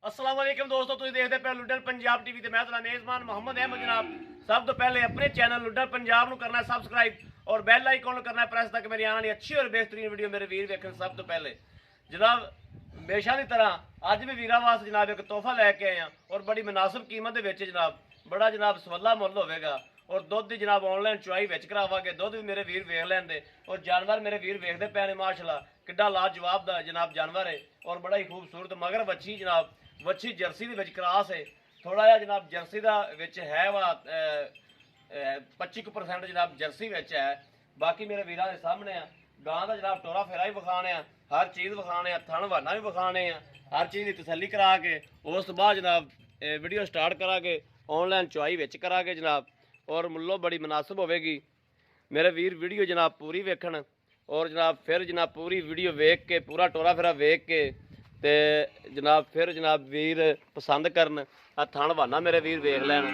अस्सलाम वालेकुम दोस्तों, तुम देखते पे लुडन पंजाब टीवी ते मैं तुहाडा मेज़बान मोहम्मद अहमद जनाब। सब तो पहले अपने चैनल लुडन पंजाब करना है सबसक्राइब और बैल आइकन करना है प्रेस तक मेरी आने वाली अच्छी और बेहतरीन वीडियो मेरे वीर वेखन। सब तो पहले जनाब हमेशा की तरह अज भी वीरां वास्ते जनाब एक तोहफा लैके आए हैं और बड़ी मुनासिब कीमत के जनाब बड़ा जनाब सवला मुल होगा और दुध की जनाब ऑनलाइन चुआई करावांगे। दुध भी मेरे वीर वेख लेंदे और जानवर मेरे वीर वेखते पे ने माशाल्लाह किड्डा लाजवाब दा जनाब जानवर है और बड़ा ही खूबसूरत मगर बच्ची जनाब वच्छी जर्सी के क्रॉस है। थोड़ा जहा जनाब जर्सी का है वा 25% जनाब जर्सी है। बाकी मेरे वीर के सामने आ गां का जनाब टोरा फेरा भी विखाने हर चीज़ विखाने थन वाना भी विखाने हर चीज़ की तसली करा के उस तो बाद जनाब वीडियो स्टार्ट करा के ऑनलाइन चुआई करा के जनाब और मुल्लो बड़ी मुनासिब होगी। मेरे वीर वीडियो जनाब पूरी वेखन और जनाब फिर जनाब पूरी वीडियो वेख के पूरा टोरा फेरा वेख के ते जनाब फिर जनाब वीर पसंद करन आ थन वाना मेरे वीर वेख लैन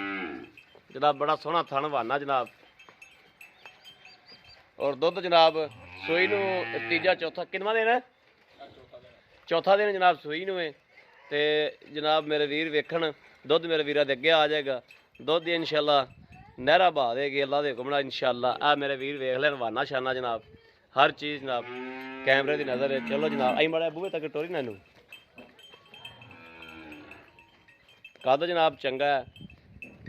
जनाब बड़ा सोहना थन वाना जनाब। और दुध जनाब सूई नूं तीजा चौथा किनवा दिन है चौथा दिन जनाब सूई नूं है ते जनाब मेरे वीर वेखन दुध मेरे वीरां दे अगे आ जाएगा। दुध इंशाअल्लाह नहरा बहा देगी अल्लाह दे हुक्म नाल इंशाअल्लाह। आ मेरे वीर वेख लैन वाना शाना जनाब हर चीज़ जनाब कैमरे की नज़र है। चलो जनाब आई माड़ा बूहे तक टोरी नैनू कद जनाब चंगा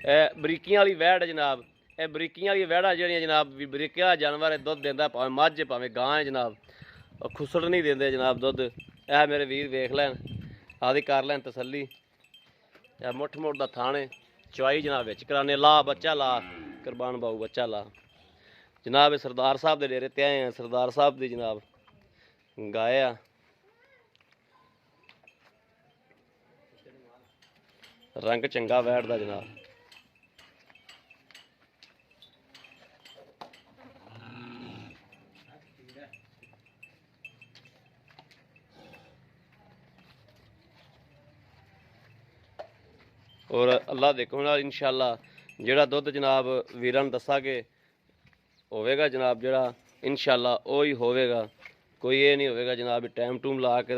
है। बरीकियां वाली वैड़ है जनाब ये बरीकियां वाली वैड़ा जड़ियाँ जनाब बरीकियां जानवर है दुध देंदा भावें मझ भावें गां है जनाब खुसड़ नहीं देंदे जनाब दुध। यह मेरे वीर वेख लैन आदि कर लैन तसली मुठ मुठ का थान है चुआई जनाब बिच कराने ला बच्चा ला कुरबान बाऊ बच्चा ला जनाब। सरदार साहब के डेरे ते आए हैं सरदार साहब की जनाब गाय आ रंग चंगा वैड़ दा जनाब। और अल्लाह देखो ना इंशाअल्लाह जेड़ा दुध जनाब वीरां दसांगे होवेगा जनाब जेड़ा इंशाअल्लाह वो ही होवेगा। कोई ये नहीं होवेगा जनाब टाइम टूम ला के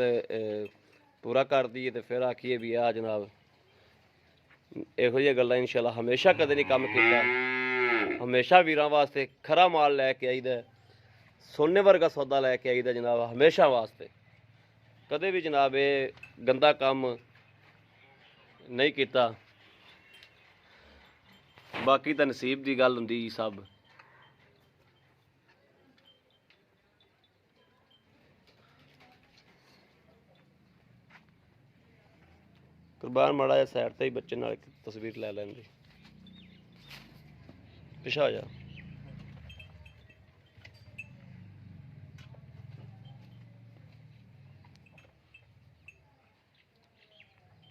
पूरा कर दिए तो फिर आखिए भी आ जनाब इहो जी गल्लां इंशाअल्लाह हमेशा कदे नहीं कम कीता। हमेशा वीरां वास्ते खरा माल लैके आईदा सोने वर्गा सौदा लैके आईदा जनाब हमेशा वास्ते कदे भी जनाब ये गंदा काम नहीं किया। बाकी तो नसीब की गल हुंदी सब। कुरबान माड़ा जा साइड ते ही बच्चे नाल एक तस्वीर लै लैंदी पिछा हो जा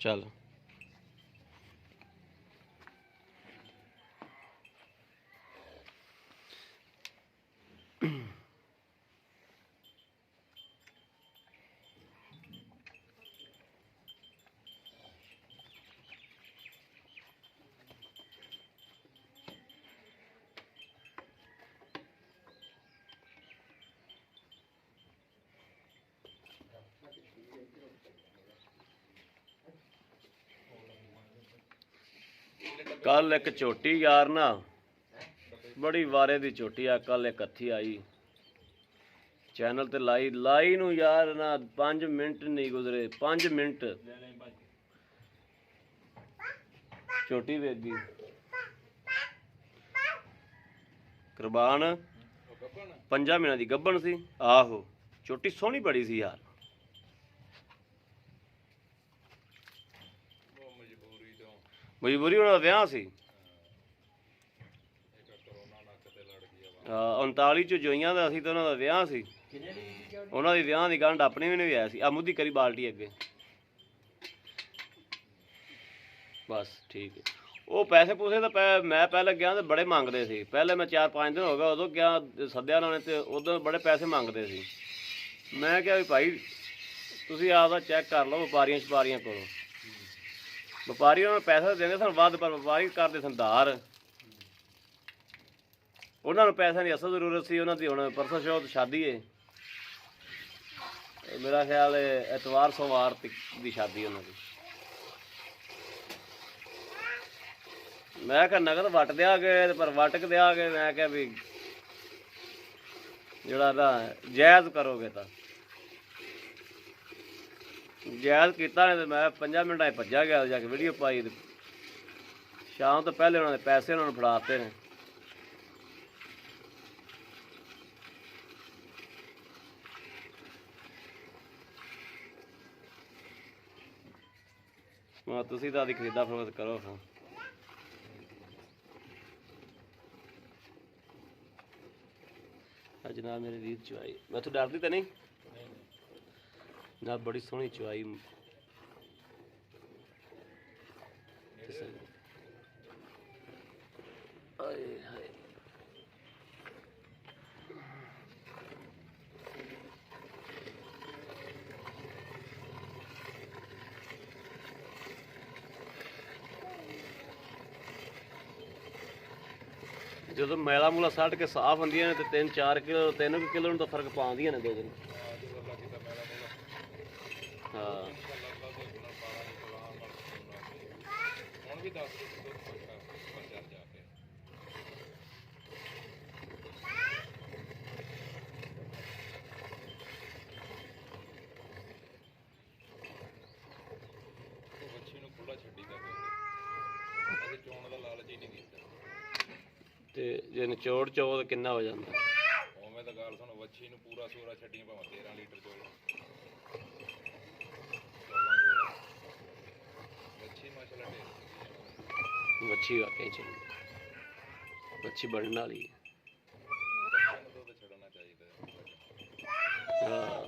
चल। कल एक झोटी यार ना बड़ी वारे दी झोटी आ कल एक हथी आई चैनल ते लाई नू यार ना 5 मिनट नहीं गुजरे 5 मिनट झोटी वेच गई। कुरबान 5 महीनों की गब्बन सी आहो झोटी सोहनी बड़ी सी यार। मजबूरी उन्होंने विआह सी 39 च जोइयां दा सी ते उन्होंने विआह सी उन्होंने विआह की गंढ अपनी भी नहीं आया सी। आ मुद्दी करी बाल्टी अगे बस ठीक है। वो पैसे पूसे तो मैं पहले गया तो बड़े मंगते सी पहले मैं 4-5 दिन हो गया उदों गया सद्या उन्होंने तो उदों बड़े पैसे मंगते सी। मैं क्या भी भाई तुसीं आपदा चैक कर लो व्यापारियां छपारियां कोलों व्यापारी उन्होंने पैसा देंगे सन वध पर व्यापारी करते सन धार उन्होंने पैसों की असल जरूरत सी उन्होंने हुण परसों शौत शादी है मेरा ख्याल है एतवार सोमवार की शादी उन्होंने ਮੈਂ ਕਿਹਾ ਨਗਦ ਵੱਟ ਦਿਆਂਗੇ, ਪਰ ਵੱਟ ਕੇ ਦਿਆਂਗੇ। ਮੈਂ ਕਿਹਾ ਵੀ ਜਿਹੜਾ ਨਾ ਜਾਇਜ਼ ਕਰੋਗੇ ਤਾਂ ਜਾਇਜ਼ ਕੀਤਾ ਨਹੀਂ, ਤੇ ਮੈਂ 5 ਮਿੰਟਾਂ 'ਚ ਭੱਜਾ ਗਿਆ ਜਾ ਕੇ ਵੀਡੀਓ ਪਾਈ। ਸ਼ਾਮ ਤੋਂ ਪਹਿਲੇ ਉਹਨਾਂ ਦੇ ਪੈਸੇ ਉਹਨਾਂ ਨੂੰ ਫੜਾਤੇ ਨੇ। ਤੁਸੀਂ ਤਾਂ ਆਦੀ ਖਰੀਦਾ ਫਰੋਖਤ ਕਰੋ ਫਿਰ। ਜਨਾਬ ਮੇਰੇ ਵੀਰ ਚਵਾਈ ਮੈਂ ਤੋਂ ਡਰਦੀ ਤਾਂ ਨਹੀਂ ਨਾ, ਬੜੀ ਸੋਹਣੀ ਚਵਾਈ। ਆਏ ਹਾਏ ਜਦੋਂ ਮੈਲਾ ਮੂਲਾ ਸੱਟ ਕੇ ਸਾਫ਼ ਹੁੰਦੀਆਂ ਨੇ ਤੇ 3-4 ਕਿਲੋ 3 ਕਿਲੋ ਨੂੰ ਤਾਂ ਫਰਕ ਪਾਉਂਦੀਆਂ ਨੇ 2 ਦਿਨ। ਹਾਂ ਤੇ ਜੇ ਨਿਚੋੜ ਚੋ ਕਿੰਨਾ ਹੋ ਜਾਂਦਾ? ਉਵੇਂ ਤਾਂ ਗੱਲ ਸੁਣ, ਵੱਛੀ ਨੂੰ ਪੂਰਾ ਸੂਰਾ ਛੱਡੀ ਭਾਵੇਂ 13 ਲੀਟਰ ਚੋਲ। ਵੱਛੀ ਮਾਸ਼ਾਅੱਲਾ ਢੇਰ ਵੱਛੀ ਵਾਕਈ ਚ ਵੱਛੀ ਬਣਨ ਵਾਲੀ ਹੈ। ਦੁੱਧ ਛੱਡਣਾ ਚਾਹੀਦਾ। ਹਾਂ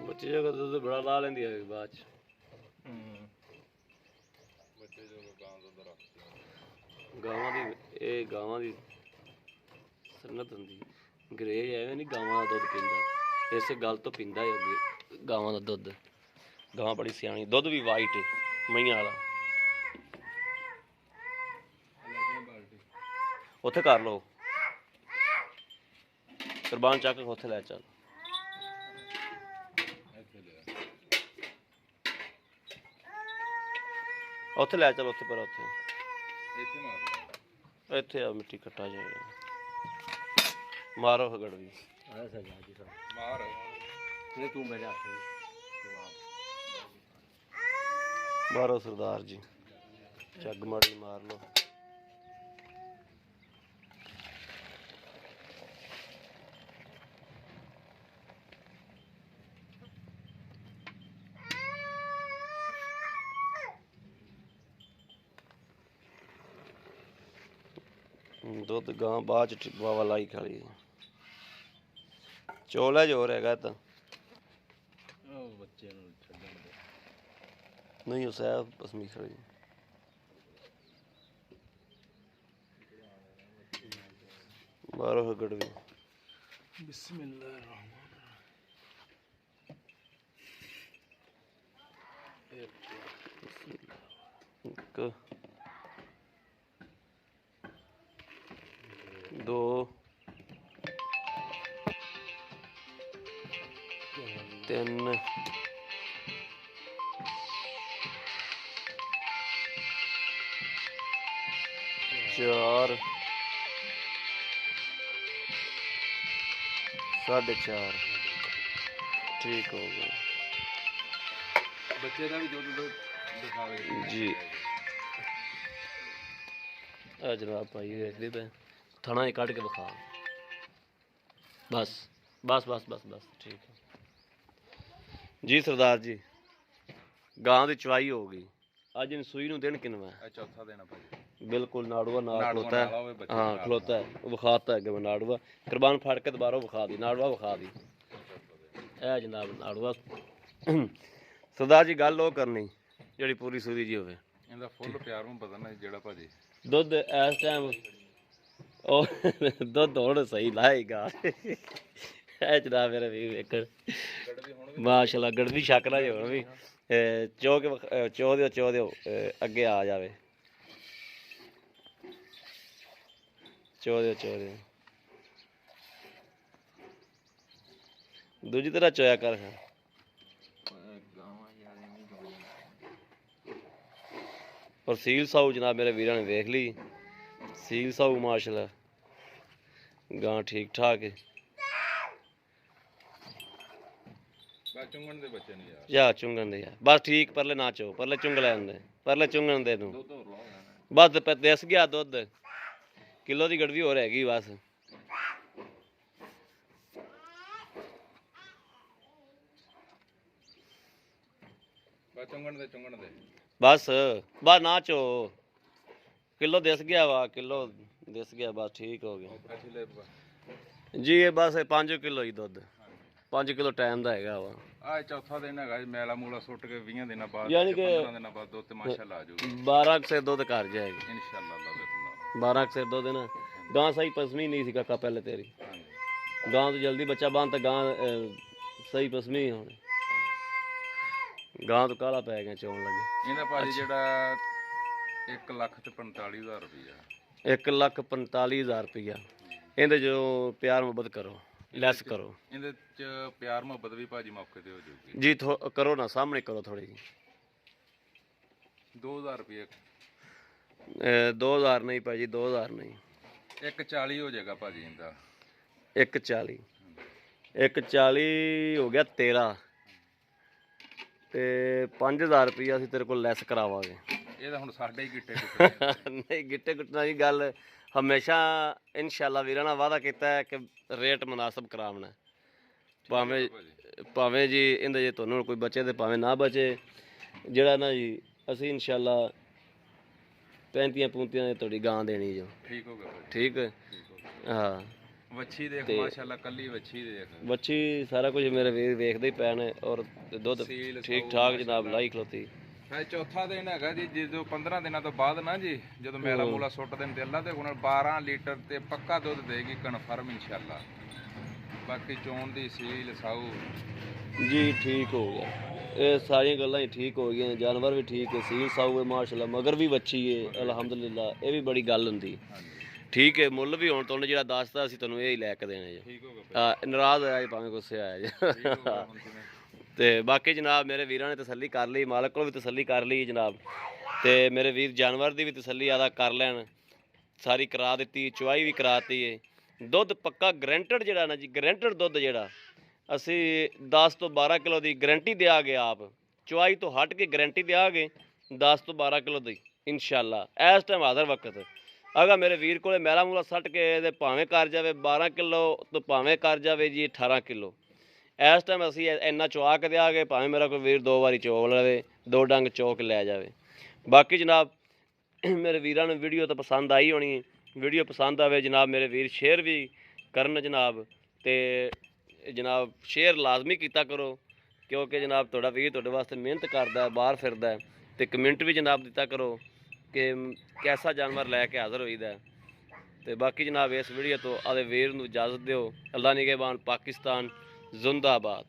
ਬੱਚੇ ਜੋ ਦੁੱਧ ਬੜਾ ਲਾ ਲੈਂਦੀ ਹੈ ਬਾਅਦ ਚ। ਬੱਚੇ ਜੋ ਗਾਂ ਦੁੱਧ ਰੱਖਦੇ ਗਾਵਾਂ ਦੀ, ਇਹ ਗਾਵਾਂ ਦੀ ਸੰਨਤ ਹੁੰਦੀ। ਅੰਗਰੇਜ਼ ਐਵੇਂ ਨਹੀਂ ਗਾਵਾਂ ਦਾ ਦੁੱਧ ਪੀਂਦਾ, ਇਸੇ ਗੱਲ ਤੋਂ ਪੀਂਦਾ ਹੈ ਗਾਵਾਂ ਦਾ ਦੁੱਧ। ਗਾਂ ਬੜੀ ਸਿਆਣੀ, ਦੁੱਧ ਵੀ ਵਾਈਟ ਮਈਆਂ ਵਾਲਾ। ਉੱਥੇ ਕਰ ਲਓ ਕੁਰਬਾਨ ਚੱਕ ਕੇ ਉੱਥੇ ਲੈ ਚੱਲ। ਉੱਥੇ ਲੈ ਚੱਲ, ਉੱਥੇ ਪਰ ਉੱਥੇ ਇੱਥੇ ਆ ਮਿੱਟੀ ਕੱਟਾ ਜਾਏਗਾ। ਮਾਰੋ ਹਗੜ ਵੀ ਮਾਰ ਤੂੰ ਮੇਰੇ ਮਾਰੋ ਸਰਦਾਰ ਜੀ, ਚੱਗ ਮਾੜੀ ਮਾਰ ਲੋ। ਦੁੱਧ ਗਾਂ ਬਾਅਦ ਚ ਬਾਵਾ ਲਾਈ ਖਾਲੀ। ਚੋਲਾ ਜੋਰ ਹੈਗਾ ਤਾਂ ਬੱਚੇ ਨੂੰ ਛੱਡਣ ਦੇ ਨਹੀਂ, ਉਹ ਸਾਹਿਬ ਪਸਮੀ ਖੜੀ। ਬਾਰੋ ਹਗੜ ਵੀ ਬਿਸਮਿਲ੍ਲਾਹ ਇੱਕ 2 3 4 4.5 ठीक हो गया। ਬੱਚੇ ਦਾ ਵੀ ਦੁੱਧ ਦਿਖਾਵੇ जी आ जनाब भाई देखते पे थाना कट के दिखा। बस बस बस बस बस ठीक है जी सरदार जी। गां की चवाई हो गई। ਅੱਜ ਇਹਨੂੰ ਸੂਈ ਨੂੰ ਦਿਨ ਕਿੰਨਵਾ ਇਹ ਚੌਥਾ ਦਿਨ ਆ ਭਾਜੀ। ਬਿਲਕੁਲ ਨਾੜੂਆ ਨਾਲ ਨਾੜੂਆ ਖਲੋਤਾ ਨਾਲ ਹੋਵੇ ਹੈ। ਬੱਚੇ ਹਾਂ ਨਾਲ। ਖਲੋਤਾ ਹੈ, ਉਹ ਵਿਖਾਤਾ ਅੱਗੇ ਮੈਂ ਨਾੜੂਆ ਕੁਰਬਾਨ ਫੜ ਕੇ ਦੁਬਾਰਾ ਵਿਖਾ ਦੀ ਨਾੜੂਆ ਵਿਖਾ ਦੀ। ਇਹ ਜਨਾਬ ਨਾੜੂਆ। ਸਰਦਾਰ ਜੀ ਗੱਲ ਉਹ ਕਰਨੀ ਜਿਹੜੀ ਪੂਰੀ ਸੂਰੀ ਜੀ ਹੋਵੇ। ਇਹਦਾ ਫੁੱਲ ਪਿਆਰ ਨੂੰ ਬਦਲਣਾ ਜਿਹੜਾ ਭਾਜੀ ਦੁੱਧ ਇਸ ਟਾਈਮ ਉਹ ਦੁੱਧ ਹੁਣ ਸਹੀ ਲਾਏਗਾ। ਇਹ ਜਨਾਬ ਮੇਰੇ ਵੀ ਵੇਖਣ ਮਾਸ਼ਾਅੱਲਾ ਗੜਵੀ ਛੱਕ ਨਾ ਹੋਣ ਵੀ ਚੋ ਕੇ ਚੋ ਦਿਓ ਅੱਗੇ ਆ ਜਾਵੇ। ਚੋ ਦਿਓ ਦੂਜੀ ਤਰ੍ਹਾਂ ਚੋਇਆ ਕਰ। ਔਰ ਸੀਲ ਸਾਊ ਜਨਾਬ ਮੇਰੇ ਵੀਰਾਂ ਨੇ ਵੇਖ ਲਈ। ਸੀਲ ਸਾਊ ਮਾਸ਼ਾਅੱਲਾ ਗਾਂ ਠੀਕ ਠਾਕ ਹੈ। ਬਸ ਚੁੰਗਣ ਦੇ ਬੱਚੇ ਨਹੀਂ ਯਾਰ। ਜਾ ਚੁੰਗਣ ਦੇ ਯਾਰ ਬਸ ਠੀਕ ਪਰਲੇ ਨਾ ਚੋ ਪਰਲੇ ਚੁੰਗ ਲੈਣ ਦੇ ਪਰਲੇ ਚੁੰਗਣ ਦੇ ਨੂੰ ਦੁੱਧ ਹੋਰ ਲਾਓ ਯਾਰ। ਬਸ ਦਿਸ ਗਿਆ ਦੁੱਧ ਕਿਲੋ ਦੀ ਗੜਵੀ ਹੋਰ ਹੈਗੀ ਬਸ। ਬਸ ਚੁੰਗਣ ਦੇ ਬਸ ਨਾ ਚੋ ਕਿਲੋ ਦਿਸ ਗਿਆ ਵਾ ਕਿਲੋ ਦਿਸ ਗਿਆ ਬਸ ਠੀਕ ਹੋ ਗਿਆ ਪਿਛਲੇ ਜੀ। ਇਹ ਬਸ 5 ਕਿਲੋ ਹੀ ਦੁੱਧ 5 ਕਿਲੋ ਟਾਈਮ ਦਾ ਹੈਗਾ ਵਾ। ਆਹ ਚੌਥਾ ਦਿਨ ਹੈਗਾ ਜੀ। ਮੈਲਾ ਮੂਲਾ ਸੁੱਟ ਕੇ 20 ਦਿਨਾਂ ਬਾਅਦ ਯਾਨੀ ਤੇ ਕਿ 15 ਦਿਨਾਂ ਬਾਅਦ ਦੁੱਧ ਤੇ ਮਾਸ਼ਾਅੱਲਾ ਆ ਜਾਊਗੀ 12 ਕੁ ਸਿਰ ਦੁੱਧ ਕਰ ਜਾਏਗੀ ਇਨਸ਼ਾਅੱਲਾ ਅੱਲਾਹ ਦੇ ਹੁਕਮ 12 ਕੁ ਸਿਰ ਦੁੱਧ ਨਾ। ਗਾਂ ਸਹੀ ਪਸਮੀ ਨਹੀਂ ਸੀ ਕਾਕਾ ਪਹਿਲੇ ਤੇਰੀ ਨਾਲ। ਹਾਂਜੀ ਗਾਂ ਤੋਂ ਜਲਦੀ ਬੱਚਾ ਬੰਨ ਤਾਂ ਗਾਂ ਸਹੀ ਪਸਮੀ ਹੁਣ ਗਾਂ ਤੋਂ ਕਾਲਾ ਪੈ ਗਿਆ ਚੋਣ ਲੱਗੇ। ਇਹਦਾ ਭਾਜੀ ਜਿਹੜਾ 1,45,000 ਰੁਪਇਆ 1,45,000 ਰੁਪਇਆ ਇਹਦੇ ਜੋ ਪਿਆਰ ਮੁਹੱਬਤ ਕਰੋ ਲੈਸ ਕਰੋ ਇਹਦੇ ਚ ਪਿਆਰ ਮੁਹੱਬਤ ਵੀ ਭਾਜੀ ਮੌਕੇ ਤੇ ਹੋ ਜਾਊਗੀ ਜੀ ਕਰੋ ਨਾ ਸਾਹਮਣੇ ਕਰੋ ਥੋੜੀ ਜੀ। 2000 ਰੁਪਏ 2000 ਨਹੀਂ ਭਾਜੀ 2000 ਨਹੀਂ 140 ਹੋ ਜਾਏਗਾ ਭਾਜੀ ਇਹਦਾ 140 140 ਹੋ ਗਿਆ 13 ਤੇ 5000 ਰੁਪਇਆ ਅਸੀਂ ਤੇਰੇ ਕੋਲ ਲੈਸ ਕਰਾਵਾਂਗੇ। ਇਹਦਾ ਹੁਣ ਸਾਡੇ ਹੀ ਗਿੱਟੇ ਟੁੱਟੇ ਨਹੀਂ ਗਿੱਟੇ ਗੁੱਟਣਾ ਦੀ ਗੱਲ ਹਮੇਸ਼ਾ ਇਨਸ਼ਾਅੱਲਾ ਵੀਰਾਂ ਨਾਲ ਵਾਅਦਾ ਕੀਤਾ ਹੈ ਕਿ ਰੇਟ ਮੁਨਾਸਬ ਕਰਾਉਣਾ ਭਾਵੇਂ ਜੀ ਇਹਦੇ ਜੇ ਤੁਹਾਨੂੰ ਕੋਈ ਬਚੇ ਤੇ ਭਾਵੇਂ ਨਾ ਬਚੇ ਜਿਹੜਾ ਨਾ ਜੀ ਅਸੀਂ ਇਨਸ਼ਾਅੱਲਾ 35 ਪੂੰਤੀਆਂ ਦੀ ਤੁਹਾਡੀ ਗਾਂ ਦੇਣੀ ਜੋ ਠੀਕ ਹੋ ਗਿਆ ਭਾਜੀ ਠੀਕ ਹੈ। ਠੀਕ ਹੋ ਗਿਆ। ਹਾਂ ਵੱਛੀ ਦੇਖ ਮਾਸ਼ਾਅੱਲਾ ਕੱਲੀ ਵੱਛੀ ਦੇਖ ਬੱਚੀ ਸਾਰਾ ਕੁਝ ਮੇਰੇ ਵੀਰ ਵੇਖਦੇ ਹੀ ਪਏ ਨੇ ਔਰ ਦੁੱਧ ਸੀਲ ਠੀਕ ਠਾਕ ਜਨਾਬ ਲਾਈ ਖਲੋਤੀ। ਹੈ ਚੌਥਾ ਦਿਨ ਹੈਗਾ ਜੀ ਜਦੋਂ 15 ਦਿਨਾਂ ਤੋਂ ਬਾਅਦ ਨਾ ਜੀ ਜਦੋਂ ਮੈਲਾ ਮੂਲਾ ਸੁੱਟ ਦੇਣ ਤੇ ਅੱਲਾ ਦੇ ਹੁਣ 12 ਲੀਟਰ ਤੇ ਪੱਕਾ ਦੁੱਧ ਦੇਗੀ ਕਨਫਰਮ ਇਨਸ਼ਾਅੱਲਾ। ਬਾਕੀ ਚੋਣ ਦੀ ਸੀਲ ਸਾਊ ਜੀ ਠੀਕ ਹੋ ਗਿਆ। ਇਹ ਸਾਰੀਆਂ ਗੱਲਾਂ ਹੀ ਠੀਕ ਹੋ ਗਈਆਂ ਜਾਨਵਰ ਵੀ ਠੀਕ ਹੈ ਸੀਲ ਸਾਊ ਹੈ ਮਾਸ਼ਾਅੱਲਾ ਮਗਰ ਵੀ ਵੱਛੀ ਹੈ ਅਲਹਮਦੁਲਿਲਾ। ਇਹ ਵੀ ਬੜੀ ਗੱਲ ਹੁੰਦੀ ਹਾਂਜੀ ਠੀਕ ਹੈ। ਮੁੱਲ ਵੀ ਹੁਣ ਤੁਹਾਨੂੰ ਜਿਹੜਾ ਦੱਸਦਾ ਅਸੀਂ ਤੁਹਾਨੂੰ ਇਹ ਹੀ ਲੈ ਕੇ ਦੇਣੇ ਜੀ। ਠੀਕ ਹੋ ਗਿਆ ਨਾਰਾਜ਼ ਹੋਇਆ ਜੀ ਭਾਵੇਂ ਗੁੱਸੇ ਆਇਆ ਜੀ। ਠੀਕ ਹੋ ਗਿਆ ਹੁਣ ਕਿਵੇਂ ਤੇ ਬਾਕੀ ਜਨਾਬ ਮੇਰੇ ਵੀਰਾਂ ਨੇ ਤਸੱਲੀ ਕਰ ਲਈ ਮਾਲਕ ਕੋਲ ਵੀ ਤਸੱਲੀ ਕਰ ਲਈ ਜਨਾਬ ਤੇ ਮੇਰੇ ਵੀਰ ਜਾਨਵਰ ਦੀ ਵੀ ਤਸੱਲੀ ਆਦਾ ਕਰ ਲੈਣ ਸਾਰੀ ਕਰਾ ਦਿੱਤੀ ਚੁਆਈ ਵੀ ਕਰਾਤੀ ਹੈ। ਦੁੱਧ ਪੱਕਾ ਗਰੰਟਡ ਜਿਹੜਾ ਨਾ ਜੀ ਗਰੰਟਡ ਦੁੱਧ ਜਿਹੜਾ ਅਸੀਂ 10 ਤੋਂ 12 ਕਿਲੋ ਦੀ ਗਰੰਟੀ ਦਿਆਂਗੇ ਆਪ ਚੁਆਈ ਤੋਂ ਹਟ ਕੇ ਗਰੰਟੀ ਦਿਆਂਗੇ 10 ਤੋਂ 12 ਕਿਲੋ ਦੀ ਇਨਸ਼ਾਅੱਲਾ ਇਸ ਟਾਈਮ ਹਾਜ਼ਰ ਵਕਤ। ਅਗਾ ਮੇਰੇ ਵੀਰ ਕੋਲੇ ਮੈਲਾ ਮੂਲਾ ਸੱਟ ਕੇ ਇਹਦੇ ਭਾਵੇਂ ਕਰ ਜਾਵੇ 12 ਕਿਲੋ ਤੋਂ ਭਾਵੇਂ ਕਰ ਜਾਵੇ ਜੀ 18 ਕਿਲੋ ਇਸ ਟਾਈਮ ਅਸੀਂ ਇੰਨਾ ਚੁਆ ਕੇ ਦਿਆਂਗੇ ਭਾਵੇਂ ਮੇਰਾ ਕੋਈ ਵੀਰ 2 ਵਾਰੀ ਚੋਕ ਲਵੇ 2 ਡੰਗ ਚੋਕ ਲੈ ਜਾਵੇ। ਬਾਕੀ ਜਨਾਬ ਮੇਰੇ ਵੀਰਾਂ ਨੂੰ ਵੀਡੀਓ ਤਾਂ ਪਸੰਦ ਆਈ ਹੋਣੀ ਵੀਡੀਓ ਪਸੰਦ ਆਵੇ ਜਨਾਬ ਮੇਰੇ ਵੀਰ ਸ਼ੇਅਰ ਵੀ ਕਰਨ ਜਨਾਬ ਤੇ ਜਨਾਬ ਸ਼ੇਅਰ ਲਾਜ਼ਮੀ ਕੀਤਾ ਕਰੋ ਕਿਉਂਕਿ ਜਨਾਬ ਤੁਹਾਡਾ ਵੀਰ ਤੁਹਾਡੇ ਵਾਸਤੇ ਮਿਹਨਤ ਕਰਦਾ ਬਾਹਰ ਫਿਰਦਾ ਤੇ ਕਮੈਂਟ ਵੀ ਜਨਾਬ ਦਿੱਤਾ ਕਰੋ ਕਿ ਕੈਸਾ ਜਾਨਵਰ ਲੈ ਕੇ ਹਾਜ਼ਰ ਹੋਈਦਾ। ਤੇ ਬਾਕੀ ਜਨਾਬ ਇਸ ਵੀਡੀਓ ਤੋਂ ਆਦੇ ਵੀਰ ਨੂੰ ਇਜਾਜ਼ਤ ਦਿਓ। ਅੱਲਾ ਨਿਗਹਿਬਾਨ ਪਾਕਿਸਤਾਨ ਜ਼ਿੰਦਾਬਾਦ।